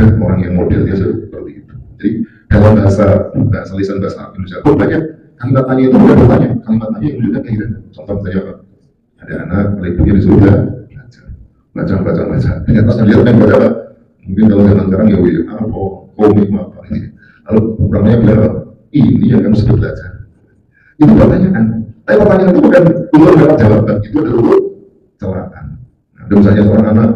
ada orang yang modelnya seperti itu. Jadi dalam bahasa lisan bahasa Indonesia pun banyak kalimat tanya itu bukan bertanya, kalimat tanya yang menunjukkan keinginan. Contoh misalnya apa? Ada anak, oleh ibunya disuruh baca. Ternyata saya lihat yang baca apa? Mungkin kalau zaman sekarang ya apa, komik apa ini. Lalu orangnya bilang apa? Ini yang kamu sebut belajar. Itu pertanyaan. Tapi pertanyaan itu bukan untuk mendapat jawaban, itu adalah celaan. Nah, ada misalnya seorang anak,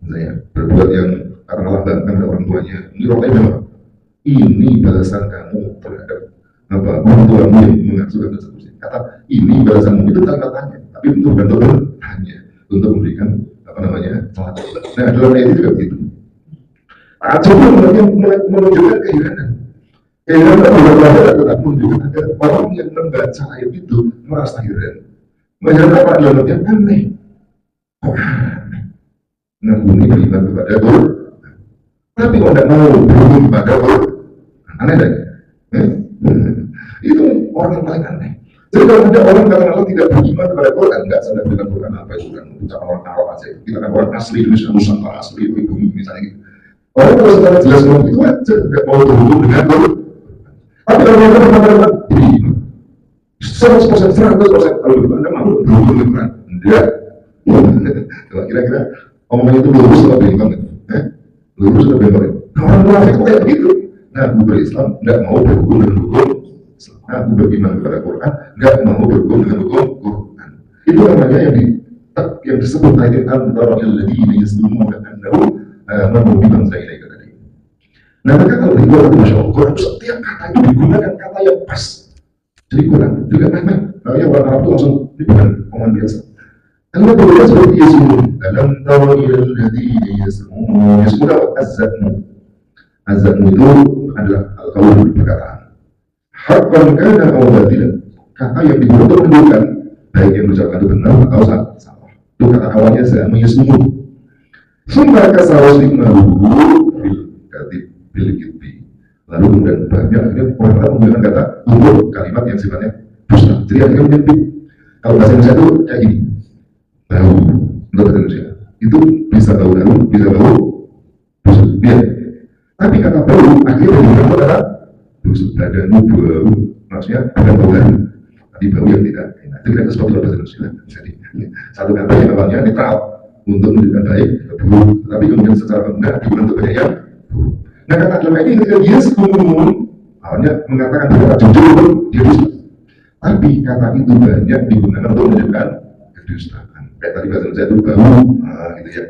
misalnya berbuat yang katakanlah bangga pada orang tuanya, ini orangnya bilang apa? Ini balasan kamu terhadap apa orang tuamu yang mengasuh dan seterusnya. Kata ini balasanmu itu kalimat tanya, tapi untuk bentuk hanya untuk memberikan apa namanya celah. Nah dalam ayat itu juga begitu. Coba menunjukkan keheranan. Keheranan adalah tetap menunjukkan agar orang yang membaca ayat itu merasa heran. Heran apa dalam artian aneh. Kok aneh? Ngagumi beriman kepada Tuhan, tapi kok tidak mau berhubung kepada Tuhan. Aneh deh. Itu orang yang paling aneh. Jadi kalau ada orang katakanlah tidak beriman kepada Quran, enggak sadar dengan Quran apa itu kan ucapan orang Arab aja. Kita kan orang asli Indonesia, Nusantara asli pribumi misalnya gitu. Orang kalau secara jelas ngomong itu aja, enggak mau berhubung dengan Quran. Tapi kalau mereka mengatakan beriman, 100% kalau Anda mau berhubung dengan Quran, enggak. Kalau kira-kira omongannya itu lurus atau beriman gitu? Lurus atau beriman? Orang munafik itu kayak begitu. Nah, aku berislam enggak mau berhubung dengan hukum. Aku beriman kepada Quran, enggak mau berhubung dengan hukum Quran. Itu namanya yang disebut ayat antara alladziina yaslumun annahu amanu bima unzila ilaika tadi. Nah, maka kalau di Quran, masya Allah, Quran setiap kata itu digunakan kata yang pas. Jadi Quran juga memang, yang orang Arab itu langsung ini bukan omongan biasa. Allah berbeda seperti yaslumun. Alam tara ilal ladziina yaslumun. Yaslumun apa? Azzamu itu adalah al-qaul perkataan. Hakkan kana aw batilan, kata yang digunakan untuk menunjukkan baik yang diucapkan itu benar atau salah. Itu kata awalnya saya menyesumur. Sumber kasawas ikmalu bil kitbi. Lalu kemudian banyak akhirnya orang menggunakan kata untuk kalimat yang sifatnya dusta. Jadi akhirnya menyempit. Kalau bahasa Indonesia itu kayak gini, bau untuk bahasa Indonesia itu bisa bau harum, bisa bau busuk. Ya. Tapi kata bau akhirnya digunakan kata busuk, badanmu bau, maksudnya bukan bau harum, tapi bau yang tidak enak. Itu kita sebut bahasa Indonesia. Jadi satu kata yang awalnya netral untuk menunjukkan baik atau buruk, tapi kemudian secara benar dibentuk banyak yang buruk. Nah kata dalam ini ketika dia sebelum awalnya mengatakan berkata jujur itu dia dusta, tapi kata itu banyak digunakan untuk menunjukkan kedustaan. Kayak tadi bahasa Indonesia itu bau, gitu ya.